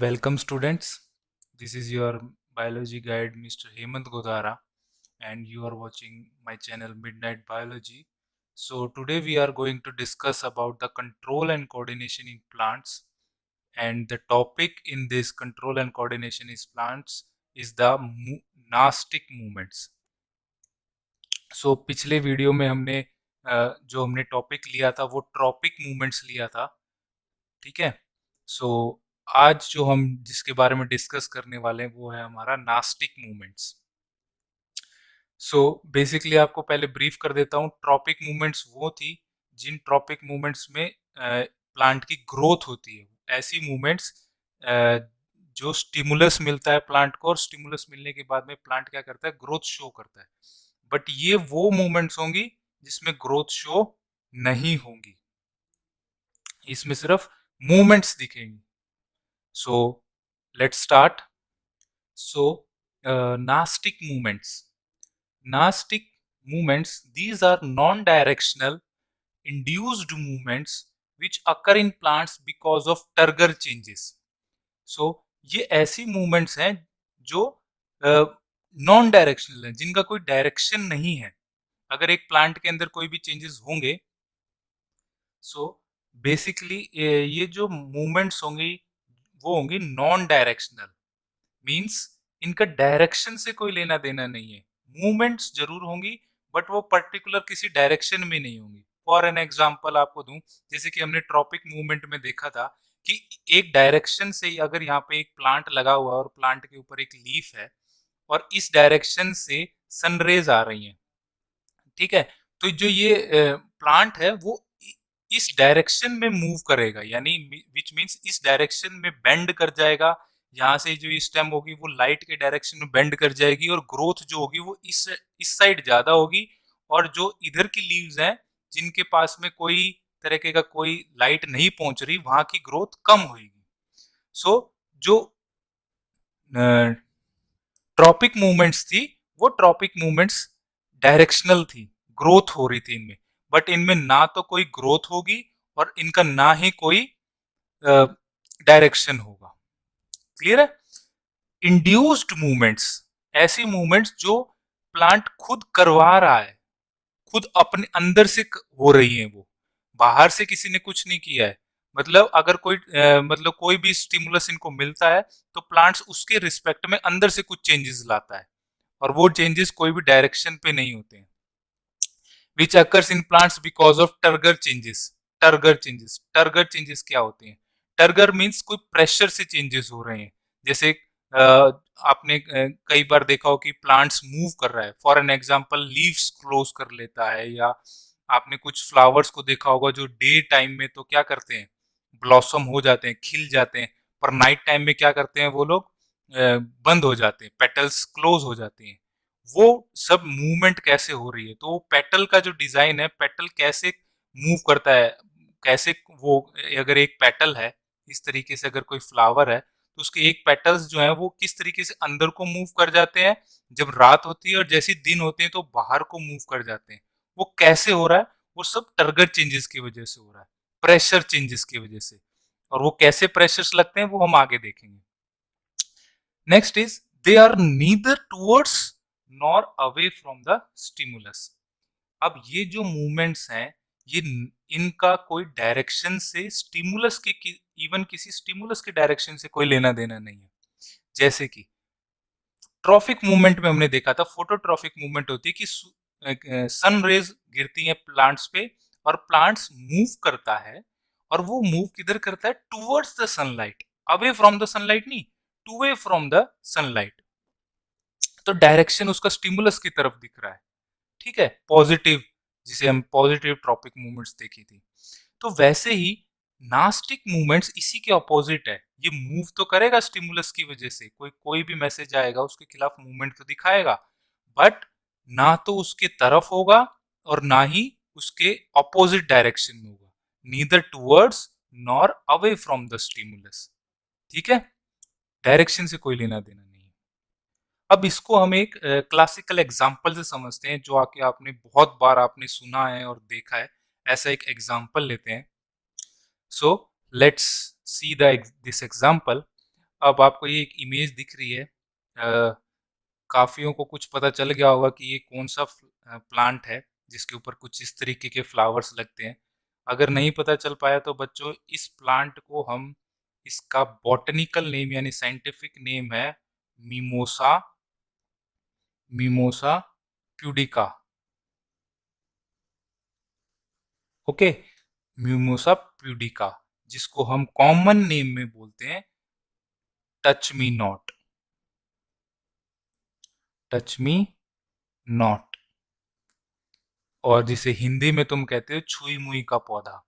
Welcome students. This is your biology guide Mr. Hemant Godara and you are watching my channel Midnight Biology. So today we are going to discuss about the control and coordination in plants, and the topic in this control and coordination in plants is the nastic movements. So पिछले video में हमने जो हमने topic लिया था वो tropic movements लिया था, ठीक है। सो आज जो हम जिसके बारे में डिस्कस करने वाले हैं वो है हमारा नास्टिक मूवमेंट्स। सो बेसिकली आपको पहले ब्रीफ कर देता हूँ। ट्रॉपिक मूवमेंट्स वो थी जिन ट्रॉपिक मूवमेंट्स में प्लांट की ग्रोथ होती है। ऐसी मूवमेंट्स जो स्टिमुलस मिलता है प्लांट को, और स्टिमुलस मिलने के बाद में प्लांट क्या करता है, ग्रोथ शो करता है। बट ये वो मूवमेंट्स होंगी जिसमें ग्रोथ शो नहीं होंगी, इसमें सिर्फ मूवमेंट्स दिखेंगी। So let's start. So nastic movements. Nastic movements, these are non-directional induced movements which occur in plants because of turgor changes. So ये ऐसी movements हैं जो नॉन डायरेक्शनल है, जिनका कोई डायरेक्शन नहीं है। अगर एक प्लांट के अंदर कोई भी चेंजेस होंगे, सो बेसिकली ये जो मूवमेंट्स होंगी वो होंगी नॉन डायरेक्शनल। मीन्स इनका डायरेक्शन से कोई लेना देना नहीं है। मूवमेंट्स जरूर होंगी बट वो पर्टिकुलर किसी डायरेक्शन में नहीं होंगी। फॉर एन एग्जांपल आपको दूं, जैसे कि हमने ट्रॉपिक मूवमेंट में देखा था कि एक डायरेक्शन से ही अगर यहाँ पे एक प्लांट लगा हुआ है और प्लांट के ऊपर एक लीफ है और इस डायरेक्शन से सनरेज आ रही हैं, ठीक है, तो जो ये प्लांट है वो इस डायरेक्शन में मूव करेगा, यानी विच मीन्स इस डायरेक्शन में बेंड कर जाएगा। यहाँ से जो स्टेम होगी वो लाइट के डायरेक्शन में बेंड कर जाएगी और ग्रोथ जो होगी वो इस साइड ज्यादा होगी, और जो इधर की लीव्स हैं जिनके पास में कोई तरीके का कोई लाइट नहीं पहुंच रही, वहां की ग्रोथ कम होगी। सो जो ट्रॉपिक मूवमेंट्स थी वो ट्रॉपिक मूवमेंट्स डायरेक्शनल थी, ग्रोथ हो रही थी इनमें, बट इनमें ना तो कोई ग्रोथ होगी और इनका ना ही कोई डायरेक्शन होगा। क्लियर है। इंड्यूस्ड मूवमेंट्स, ऐसी मूवमेंट्स जो प्लांट खुद करवा रहा है, खुद अपने अंदर से हो रही है, वो बाहर से किसी ने कुछ नहीं किया है। मतलब अगर कोई मतलब कोई भी स्टिमुलस इनको मिलता है तो प्लांट्स उसके रिस्पेक्ट में अंदर से कुछ चेंजेस लाता है, और वो चेंजेस कोई भी डायरेक्शन पे नहीं होते हैं। Which occurs in plants because of turgor changes. Turgor changes, turgor changes क्या होते हैं? टर्गर मीन्स कोई प्रेशर से चेंजेस हो रहे हैं। जैसे आपने कई बार देखा हो कि प्लांट्स मूव कर रहा है, for an example leaves close कर लेता है, या आपने कुछ फ्लावर्स को देखा होगा जो डे टाइम में तो क्या करते हैं, ब्लॉसम हो जाते हैं, खिल जाते हैं, पर नाइट टाइम में क्या करते हैं वो लोग, बंद हो जाते हैं, पेटल्स क्लोज हो जाती हैं। वो सब मूवमेंट कैसे हो रही है, तो पेटल का जो डिजाइन है, पेटल कैसे मूव करता है, कैसे वो, अगर एक पेटल है इस तरीके से, अगर कोई फ्लावर है तो उसके एक पेटल्स जो है वो किस तरीके से अंदर को मूव कर जाते हैं जब रात होती है, और जैसी दिन होते हैं तो बाहर को मूव कर जाते हैं। वो कैसे हो रहा है? वो सब टर्गर चेंजेस की वजह से हो रहा है, प्रेशर चेंजेस की वजह से। और वो कैसे प्रेशर्स लगते हैं वो हम आगे देखेंगे। Next is they are neither towards nor away from the stimulus. अब ये जो मूवमेंट्स हैं, ये इनका कोई डायरेक्शन से स्टिमुलस के इवन किसी स्टिमुलस के डायरेक्शन से कोई लेना देना नहीं है। जैसे कि ट्रॉफिक मूवमेंट में हमने देखा था, फोटोट्रॉफिक मूवमेंट होती है कि सन रेज गिरती हैं प्लांट्स पे और प्लांट्स मूव करता है, और वो मूव किधर करता है? Towards the sunlight, away from the sunlight नहीं, टू फ्रॉम द सनलाइट। तो डायरेक्शन उसका स्टिमुलस की तरफ दिख रहा है, ठीक है, पॉजिटिव, जिसे हम पॉजिटिव ट्रॉपिक मूवमेंट्स देखी थी। तो वैसे ही नास्टिक मूवमेंट्स इसी के ऑपोजिट है। ये मूव तो करेगा स्टिमुलस की वजह से, कोई कोई भी मैसेज आएगा उसके खिलाफ मूवमेंट तो दिखाएगा, बट ना तो उसके तरफ होगा और ना ही उसके ऑपोजिट डायरेक्शन में होगा, neither towards nor away from the stimulus. ठीक है, डायरेक्शन से कोई लेना देना नहीं है। अब इसको हम एक क्लासिकल एग्जाम्पल से समझते हैं, जो आके आपने बहुत बार आपने सुना है और देखा है। ऐसा एक एग्जाम्पल लेते हैं। So let's see the this example. अब आपको ये एक इमेज दिख रही है, काफियों को कुछ पता चल गया होगा कि ये कौन सा प्लांट है जिसके ऊपर कुछ इस तरीके के फ्लावर्स लगते हैं। अगर नहीं पता चल पाया तो बच्चों, इस प्लांट को हम, इसका बॉटनिकल नेम यानी साइंटिफिक नेम है mimosa, mimosa pudica. Okay, mimosa pudica, जिसको हम कॉमन नेम में बोलते हैं touch me not, touch me not, और जिसे हिंदी में तुम कहते हो छुई मुई का पौधा।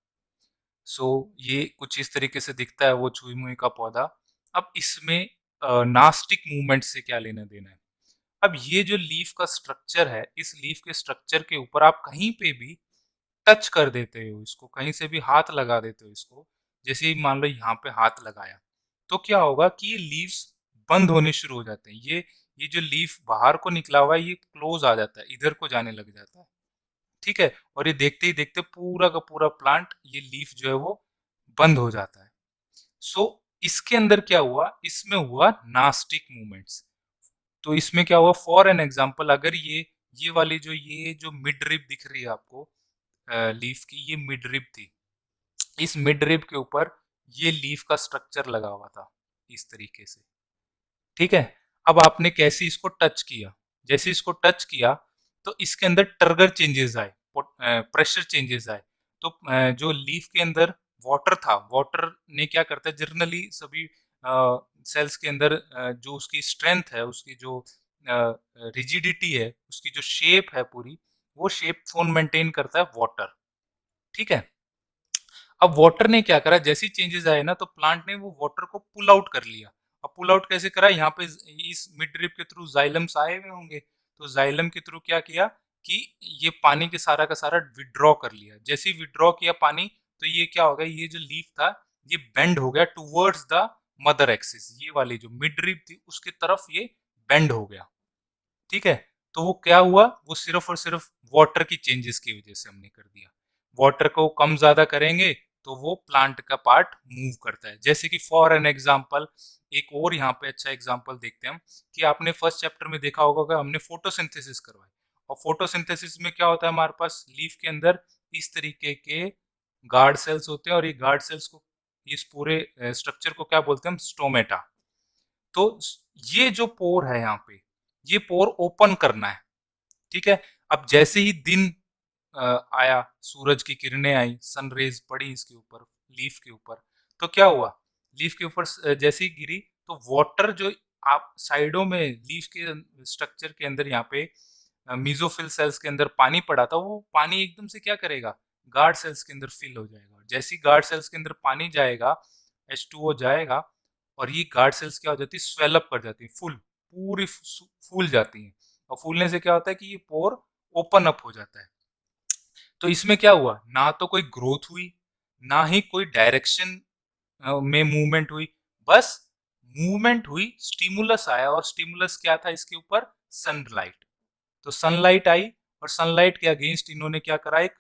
सो ये कुछ इस तरीके से दिखता है वो छुई मुई का पौधा। अब इसमें नास्टिक मूवमेंट से क्या लेना देना है। अब ये जो लीफ का स्ट्रक्चर है, इस लीफ के स्ट्रक्चर के ऊपर आप कहीं पे भी टच कर देते हो इसको, कहीं से भी हाथ लगा देते हो इसको, जैसे ही मान लो यहाँ पे हाथ लगाया, तो क्या होगा कि ये लीव्स बंद होने शुरू हो जाते हैं। ये जो लीफ बाहर को निकला हुआ है ये क्लोज आ जाता है, इधर को जाने लग जाता है। ठीक है, और ये देखते ही देखते पूरा का पूरा प्लांट, ये लीफ जो है वो बंद हो जाता है। सो इसके अंदर क्या हुआ, इसमें हुआ नास्टिक मूवमेंट्स। तो इसमें क्या हुआ, फॉर एन एग्जांपल, अगर ये वाली जो ये जो मिड रिब दिख रही है आपको लीफ की, ये मिड रिब थी। इस मिड रिब के ऊपर ये लीफ का स्ट्रक्चर लगा हुआ था इस तरीके से। ठीक है, अब आपने कैसे इसको टच किया, जैसे इसको टच किया तो इसके अंदर ट्रिगर चेंजेस आए, प्रेशर चेंजेस आए। तो जो लीफ के अंदर वाटर था, वाटर ने क्या करता है, जनरली सभी सेल्स के अंदर जो उसकी स्ट्रेंथ है, उसकी जो रिजिडिटी है, उसकी जो शेप है पूरी, वो शेप फोन मेंटेन करता है वाटर। ठीक है, अब वाटर ने क्या करा, जैसी चेंजेस आए ना तो प्लांट ने वो वाटर को पुल आउट कर लिया। अब पुल आउट कैसे करा, यहाँ पे इस मिड ड्रिप के थ्रू जाइलम्स आए हुए होंगे, तो जाइलम के थ्रू क्या किया कि ये पानी के सारा का सारा विड्रॉ कर लिया। जैसे ही विड्रॉ किया पानी, तो ये क्या हो गया, ये जो लीफ था ये बेंड हो गया टूवर्ड्स द मदर एक्सिस, ये वाली जो मिड ड्रिप थी उसके तरफ ये बेंड हो गया। ठीक है, तो वो क्या हुआ, वो सिर्फ और सिर्फ वाटर की चेंजेस की वजह से हमने कर दिया। वाटर को कम ज्यादा करेंगे तो वो प्लांट का पार्ट मूव करता है। जैसे कि फॉर एन एग्जांपल, एक और यहाँ पे अच्छा एग्जांपल देखते हैं हम, कि आपने फर्स्ट चैप्टर में देखा होगा कि हमने फोटोसिंथेसिस करवाई, और फोटोसिंथेसिस में क्या होता है, हमारे पास लीफ के अंदर इस तरीके के गार्ड सेल्स होते हैं, और ये गार्ड सेल्स को, इस पूरे स्ट्रक्चर को क्या बोलते हैं हम, स्टोमेटा। तो ये जो पोर है यहाँ पे, ये पोर ओपन करना है। ठीक है, अब जैसे ही दिन आया, सूरज की किरणें आई, सन रेज पड़ी इसके ऊपर, लीफ के ऊपर, तो क्या हुआ, लीफ के ऊपर जैसे ही गिरी तो वाटर जो आप साइडों में लीफ के स्ट्रक्चर के अंदर यहाँ पे मीजोफिल सेल्स के अंदर पानी पड़ा था, वो पानी एकदम से क्या करेगा, गार्ड सेल्स के अंदर फिल हो जाएगा। जैसे ही गार्ड सेल्स के अंदर पानी जाएगा, H2O जाएगा, और ये गार्ड सेल्स क्या हो जाती है, स्वेलअप कर जाती है, फुल पूरी फूल जाती है। और फूलने से क्या होता है कि ये पोर ओपन अप हो जाता है। तो इसमें क्या हुआ, ना तो कोई ग्रोथ हुई, ना ही कोई डायरेक्शन में मूवमेंट हुई, बस मूवमेंट हुई, स्टिमुलस आया, और स्टिमुलस क्या था इसके ऊपर, सनलाइट। तो सनलाइट आई, और सनलाइट के अगेंस्ट इन्होंने क्या करा, एक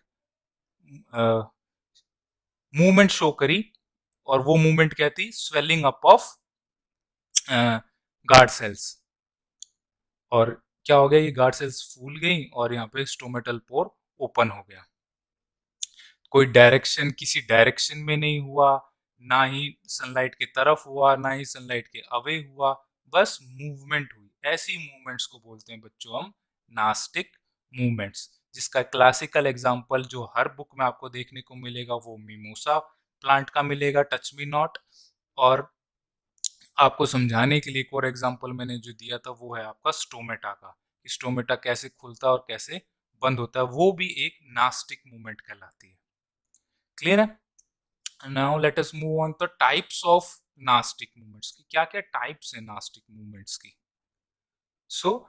मूवमेंट शो करी, और वो मूवमेंट क्या थी, swelling up of guard cells. और क्या हो गया, ये गार्ड सेल्स फूल गई, और यहाँ पे स्टोमेटल पोर ओपन हो गया। कोई डायरेक्शन किसी डायरेक्शन में नहीं हुआ, ना ही सनलाइट की तरफ हुआ, ना ही सनलाइट के अवे हुआ, बस मूवमेंट हुई। ऐसी मूवमेंट्स को बोलते हैं बच्चों हम नास्टिक मूवमेंट्स, जिसका क्लासिकल एग्जांपल जो हर बुक में आपको देखने को मिलेगा वो मिमोसा प्लांट का मिलेगा, टच मी नॉट। और आपको समझाने के लिए एक और एग्जांपल मैंने जो दिया था वो है आपका स्टोमेटा का, स्टोमेटा कैसे खुलता है और कैसे बंद होता है, वो भी एक नास्टिक मूवमेंट कहलाती है। क्लियर है। Now let us move on तो टाइप्स ऑफ नास्टिक मूवमेंट्स की, क्या क्या टाइप्स है नास्टिक मूवमेंट्स की। सो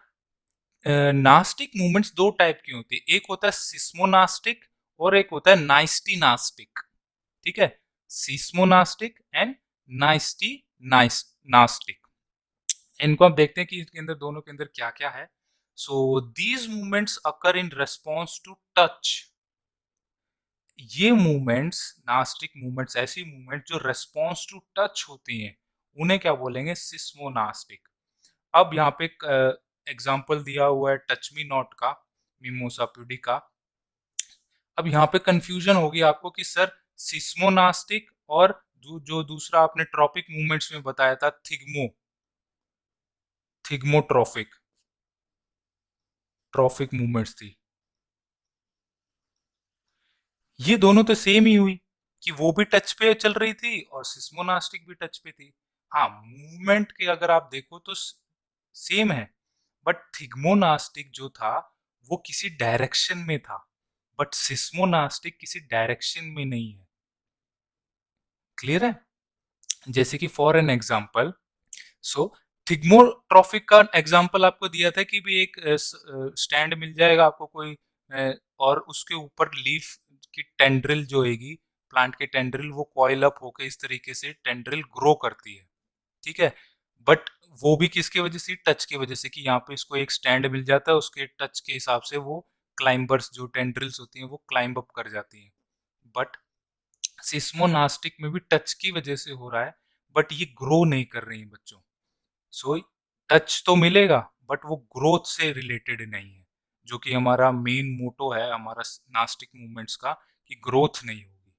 नास्टिक मूवमेंट्स दो टाइप की होती है, एक होता है सिस्मोनास्टिक और एक होता है नाइस्टीनास्टिक। ठीक है, सिस्मोनास्टिक एंड नाइस्टी नास्टिक। इनको आप देखते हैं कि इसके अंदर, दोनों के अंदर क्या क्या है। So these movements occur in response to touch. ये मूवमेंट्स, नास्टिक मूवमेंट्स, ऐसी मूवमेंट जो रेस्पॉन्स टू टच होती हैं, उन्हें क्या बोलेंगे, सिस्मोनास्टिक। अब यहाँ पे एक एग्जाम्पल दिया हुआ है टच मी नॉट का, मिमोसा प्यूडिका। अब यहाँ पे कंफ्यूजन होगी आपको कि सर सिस्मोनास्टिक और जो दूसरा आपने ट्रॉपिक मूवमेंट्स में बताया था थिग्मोट्रॉफिक ट्रॉफिक मूवमेंट्स थी, ये दोनों तो सेम ही हुई कि वो भी टच पे चल रही थी और सिस्मोनास्टिक भी टच पे थी। हाँ, मूवमेंट के अगर आप देखो तो सेम है, बट थिग्मोनास्टिक जो था वो किसी डायरेक्शन में था, बट सिस्मोनास्टिक किसी डायरेक्शन में नहीं है। क्लियर है? जैसे कि फॉर एन एग्जांपल, सो थिग्मोट्रॉफिक का एग्जांपल आपको दिया था कि भी एक स्टैंड मिल जाएगा आपको कोई, और उसके ऊपर लीफ की टेंड्रिल जो होगी, प्लांट की टेंड्रिल, वो कॉइल अप होकर इस तरीके से टेंड्रिल ग्रो करती है। ठीक है, बट वो भी किसकी वजह से, टच की वजह से, कि यहाँ पे इसको एक स्टैंड मिल जाता है, उसके टच के हिसाब से वो क्लाइंबर्स जो टेंड्रिल्स होती हैं वो क्लाइंब अप कर जाती हैं। बट सिस्मोनास्टिक में भी टच की वजह से हो रहा है, बट ये ग्रो नहीं कर रही हैं बच्चों। सो टच तो मिलेगा बट वो ग्रोथ से रिलेटेड नहीं है, जो कि हमारा मेन मोटो है हमारा नास्टिक मूवमेंट्स का, कि ग्रोथ नहीं होगी।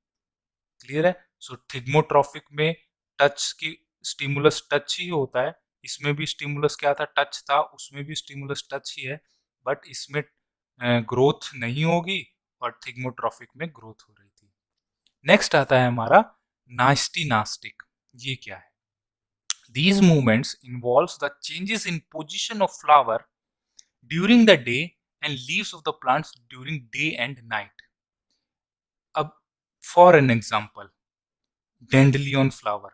क्लियर है? सो थिग्मोट्रॉफिक में टच की स्टिमुलस टच ही होता है, इसमें भी स्टिमुलस क्या था, टच था, उसमें भी स्टिमुलस टच ही है, बट इसमें ग्रोथ नहीं होगी और थिग्मोट्रॉफिक में ग्रोथ हो रही थी। नेक्स्ट आता है हमारा नास्टी नास्टिक। ये क्या है? These movements involves the changes in position of flower during the day and leaves of the plants during day and night. अब for an example, dandelion flower.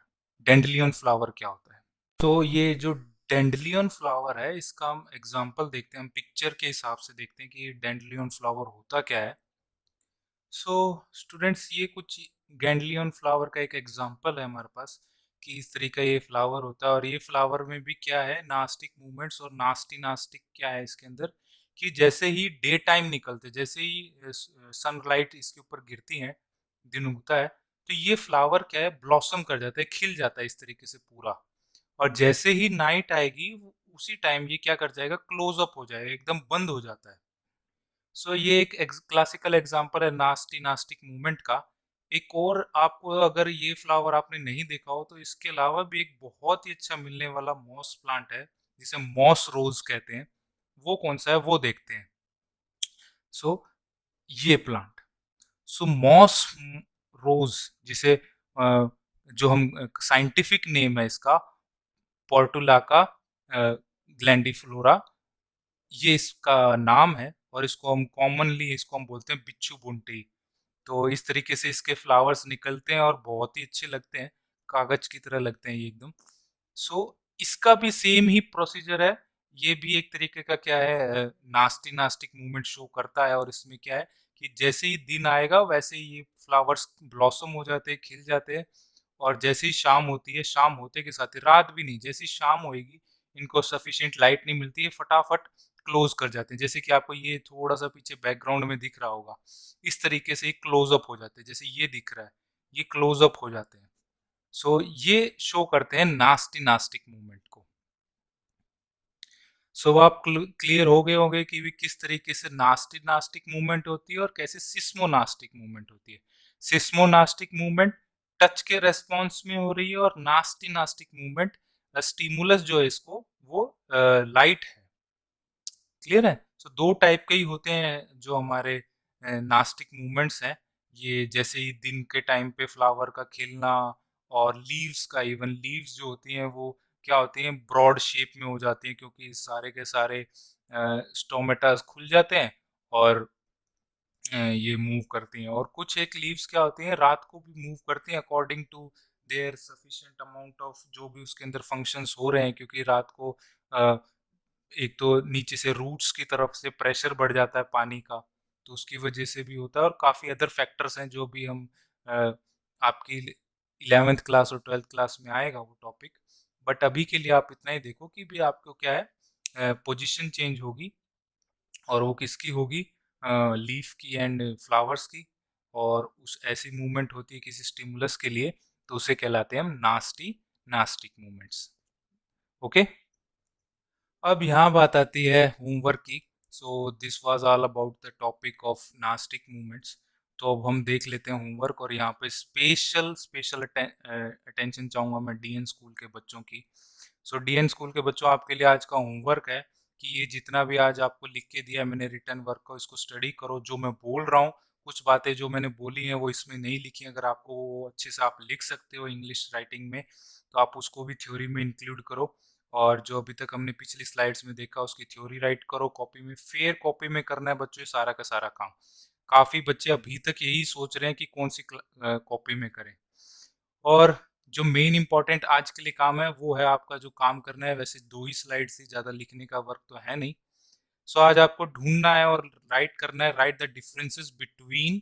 Dandelion flower क्या होता है? तो ये जो डेंडलियन फ्लावर है, इसका हम एग्जाम्पल देखते हैं, हम पिक्चर के हिसाब से देखते हैं कि डेंडलियन फ्लावर होता क्या है। सो स्टूडेंट्स, ये कुछ गैंडलियन फ्लावर का एक एग्जांपल है हमारे पास, कि इस तरीके ये फ्लावर होता है, और ये फ्लावर में भी क्या है, नास्टिक मूवमेंट्स, और नास्टी नास्टिक क्या है इसके अंदर, कि जैसे ही डे टाइम निकलते, जैसे ही सनलाइट इसके ऊपर गिरती है, दिन उगता है, तो ये फ्लावर क्या है, ब्लॉसम कर जाता है, खिल जाता है इस तरीके से पूरा। और जैसे ही नाइट आएगी उसी टाइम ये क्या कर जाएगा, क्लोज अप हो जाएगा, एकदम बंद हो जाता है। सो ये एक क्लासिकल एग्जांपल है नास्टी नास्टिक मूवमेंट का। एक और आपको, अगर ये फ्लावर आपने नहीं देखा हो तो इसके अलावा भी एक बहुत ही अच्छा मिलने वाला मॉस प्लांट है, जिसे मॉस रोज कहते हैं। वो कौन सा है वो देखते हैं। सो ये प्लांट, सो मॉस रोज, जिसे जो हम साइंटिफिक नेम है इसका पोर्टुलाका ग्लैंडिफ्लोरा, ये इसका नाम है, और इसको हम कॉमनली इसको हम बोलते हैं बिच्छू बुंटी। तो इस तरीके से इसके फ्लावर्स निकलते हैं और बहुत ही अच्छे लगते हैं, कागज की तरह लगते हैं ये एकदम। सो इसका भी सेम ही प्रोसीजर है, ये भी एक तरीके का क्या है, नास्टी नास्टिक मूवमेंट शो करता है, और इसमें क्या है कि जैसे ही दिन आएगा वैसे ही ये फ्लावर्स ब्लॉसम हो जाते हैं, खिल जाते हैं, और जैसे ही शाम होती है, शाम होते के साथ ही, रात भी नहीं, जैसे ही शाम होएगी, इनको सफिशिएंट लाइट नहीं मिलती है, फटाफट क्लोज कर जाते हैं। जैसे कि आपको ये थोड़ा सा पीछे बैकग्राउंड में दिख रहा होगा, इस तरीके से क्लोज अप हो जाते हैं, जैसे ये दिख रहा है, ये क्लोज अप हो जाते हैं। सो ये शो करते हैं नास्टी नास्टिक मूवमेंट को। सो आप क्लियर हो गए होंगे कि भी किस तरीके से नास्टी नास्टिक मूवमेंट होती है और कैसे सिस्मोनास्टिक मूवमेंट होती है। सिस्मोनास्टिक मूवमेंट टच के रेस्पॉन्स में हो रही है, और नास्टी नास्टिक मूवमेंट स्टिमुलस जो है इसको, वो लाइट है। क्लियर है? सो दो टाइप के ही होते हैं जो हमारे नास्टिक मूवमेंट्स हैं। ये जैसे ही दिन के टाइम पे फ्लावर का खिलना, और लीव्स का, इवन लीव्स जो होती हैं वो क्या होती हैं, ब्रॉड शेप में हो जाती हैं, क्योंकि सारे के सारे स्टोमेटास खुल जाते हैं और ये मूव करती हैं। और कुछ एक लीव्स क्या होती हैं, रात को भी मूव करती हैं according to their sufficient amount of जो भी उसके अंदर फंक्शंस हो रहे हैं, क्योंकि रात को अ, एक तो नीचे से रूट्स की तरफ से प्रेशर बढ़ जाता है पानी का, तो उसकी वजह से भी होता है, और काफ़ी अदर फैक्टर्स हैं जो भी हम आपकी 11th क्लास और 12th क्लास में आएगा वो टॉपिक। बट अभी के लिए आप इतना ही देखो कि भी आपको क्या है, पोजीशन चेंज होगी, और वो किसकी होगी, लीफ की एंड फ्लावर्स की, और उस ऐसी मूवमेंट होती है किसी स्टिमुलस के लिए, तो उसे कहलाते हैं हम नास्टी नास्टिक मूवमेंट्स। ओके, अब यहाँ बात आती है होमवर्क की। So this was all about the topic of nastic movements. तो अब हम देख लेते हैं होमवर्क, और यहाँ पे स्पेशल स्पेशल अटेंशन चाहूँगा मैं डीएन स्कूल के बच्चों की। सो डीएन स्कूल के बच्चों, आपके लिए आज का होमवर्क है कि ये जितना भी आज आपको लिख के दिया मैंने रिटर्न वर्क को, इसको स्टडी करो। जो मैं बोल रहा हूँ, कुछ बातें जो मैंने बोली हैं वो इसमें नहीं लिखी, अगर आपको वो अच्छे से आप लिख सकते हो इंग्लिश राइटिंग में, तो आप उसको भी थ्योरी में इंक्लूड करो। और जो अभी तक हमने पिछली स्लाइड्स में देखा उसकी थ्योरी राइट करो कॉपी में। फेयर कॉपी में करना है बच्चों ये सारा का सारा काम। काफ़ी बच्चे अभी तक यही सोच रहे हैं कि कौन सी कॉपी में करें। और जो मेन इंपॉर्टेंट आज के लिए काम है वो है आपका जो काम करना है। वैसे 2 ही स्लाइड से ज़्यादा लिखने का वर्क तो है नहीं। सो आज आपको ढूंढना है और राइट करना है, write the differences between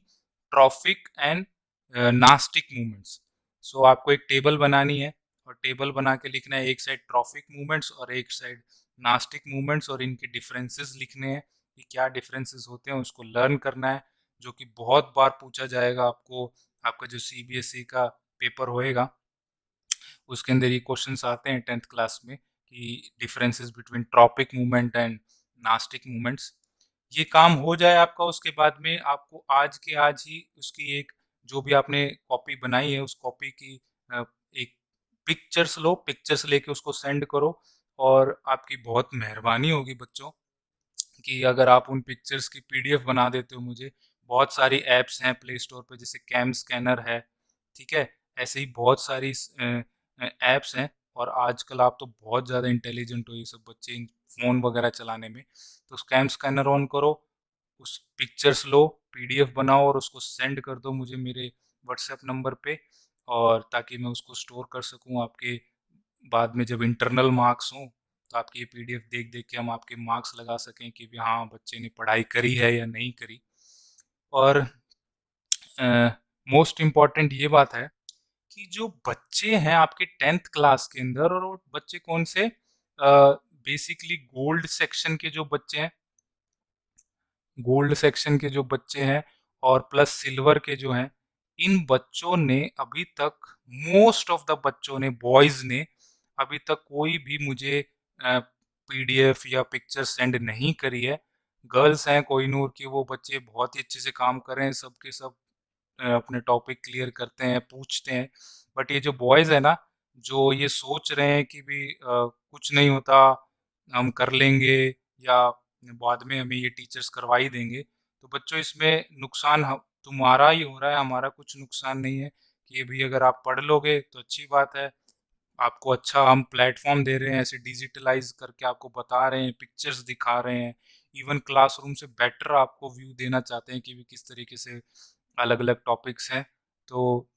trophic and nastic movements. So आपको एक टेबल बनानी है, और टेबल बना के लिखना है एक साइड ट्रॉफिक मूवमेंट्स और एक साइड नास्टिक मूवमेंट्स, और इनके डिफरेंसेस लिखने हैं कि क्या डिफरेंसेस होते हैं, उसको लर्न करना है, जो कि बहुत बार पूछा जाएगा आपको। आपका जो सीबीएसई का पेपर होएगा उसके अंदर ये क्वेश्चंस आते हैं 10th क्लास में कि differences between tropic movement and nastic movements. ये काम हो जाए आपका, उसके बाद में आपको आज के आज ही उसकी एक जो भी आपने कॉपी बनाई है उस कॉपी की एक पिक्चर्स लो, पिक्चर्स लेके उसको सेंड करो। और आपकी बहुत मेहरबानी होगी बच्चों कि अगर आप उन पिक्चर्स की पीडीएफ बना देते हो मुझे। बहुत सारी ऐप्स हैं प्ले स्टोर पे, जैसे कैम स्कैनर है, ठीक है, ऐसे ही बहुत सारी ऐप्स हैं। और आजकल आप तो बहुत ज़्यादा इंटेलिजेंट हो ये सब बच्चे इन फ़ोन वगैरह चलाने में। तो कैम स्कैनर ऑन करो, उस पिक्चर्स लो, पीडीएफ बनाओ और उसको सेंड कर दो मुझे मेरे व्हाट्सएप नंबर पे, और ताकि मैं उसको स्टोर कर सकूँ आपके बाद में जब इंटरनल मार्क्स हों, तो आपकी ये पीडीएफ देख देख के हम आपके मार्क्स लगा सकें कि भी हाँ बच्चे ने पढ़ाई करी है या नहीं करी। और मोस्ट इम्पॉर्टेंट ये बात है कि जो बच्चे हैं आपके 10th क्लास के अंदर, और वो बच्चे कौन से, बेसिकली गोल्ड सेक्शन के जो बच्चे हैं, गोल्ड सेक्शन के जो बच्चे हैं और प्लस सिल्वर के जो हैं, इन बच्चों ने अभी तक, मोस्ट ऑफ द बच्चों ने, बॉयज ने अभी तक कोई भी मुझे पीडीएफ या पिक्चर सेंड नहीं करी है। गर्ल्स हैं कोहिनूर की, वो बच्चे बहुत ही अच्छे से काम कर रहे हैं, सब के सब अपने टॉपिक क्लियर करते हैं, पूछते हैं। बट ये जो बॉयज़ है ना, जो ये सोच रहे हैं कि भी कुछ नहीं होता, हम कर लेंगे, या बाद में हमें ये टीचर्स करवा ही देंगे। तो बच्चों इसमें नुकसान तुम्हारा ही हो रहा है, हमारा कुछ नुकसान नहीं है। कि भी अगर आप पढ़ लोगे तो अच्छी बात है, आपको अच्छा हम प्लेटफॉर्म दे रहे हैं, ऐसे डिजिटलाइज करके आपको बता रहे हैं, पिक्चर्स दिखा रहे हैं, इवन क्लासरूम से बेटर आपको व्यू देना चाहते हैं कि भी किस तरीके से अलग अलग टॉपिक्स हैं। तो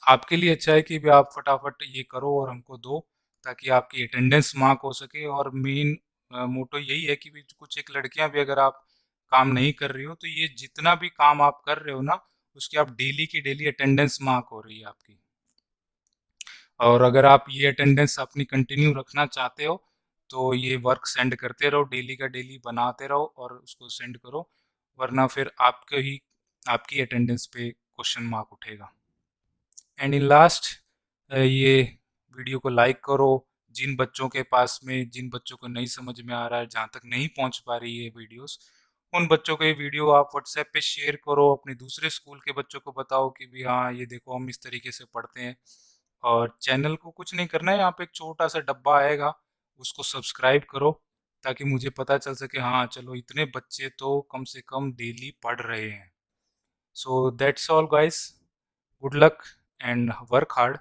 आपके लिए अच्छा है कि भी आप फटाफट ये करो और हमको दो, ताकि आपकी अटेंडेंस मार्क हो सके। और मेन मोटो यही है कि भी कुछ एक लड़कियां भी अगर आप काम नहीं कर रही हो, तो ये जितना भी काम आप कर रहे हो ना, उसकी आप डेली की डेली अटेंडेंस मार्क हो रही है आपकी। और अगर आप ये अटेंडेंस अपनी कंटिन्यू रखना चाहते हो, तो ये वर्क सेंड करते रहो, डेली का डेली बनाते रहो और उसको सेंड करो, वरना फिर आपके ही आपकी अटेंडेंस पे क्वेश्चन मार्क उठेगा। एंड इन लास्ट, ये वीडियो को लाइक करो। जिन बच्चों के पास में, जिन बच्चों को नहीं समझ में आ रहा है, जहाँ तक नहीं पहुँच पा रही है वीडियोस, उन बच्चों को ये वीडियो आप व्हाट्सएप पे शेयर करो, अपने दूसरे स्कूल के बच्चों को बताओ कि भी हाँ ये देखो हम इस तरीके से पढ़ते हैं। और चैनल को कुछ नहीं करना है, यहाँ पे एक छोटा सा डब्बा आएगा, उसको सब्सक्राइब करो, ताकि मुझे पता चल सके हाँ चलो इतने बच्चे तो कम से कम डेली पढ़ रहे हैं। So that's all guys, good luck and work hard.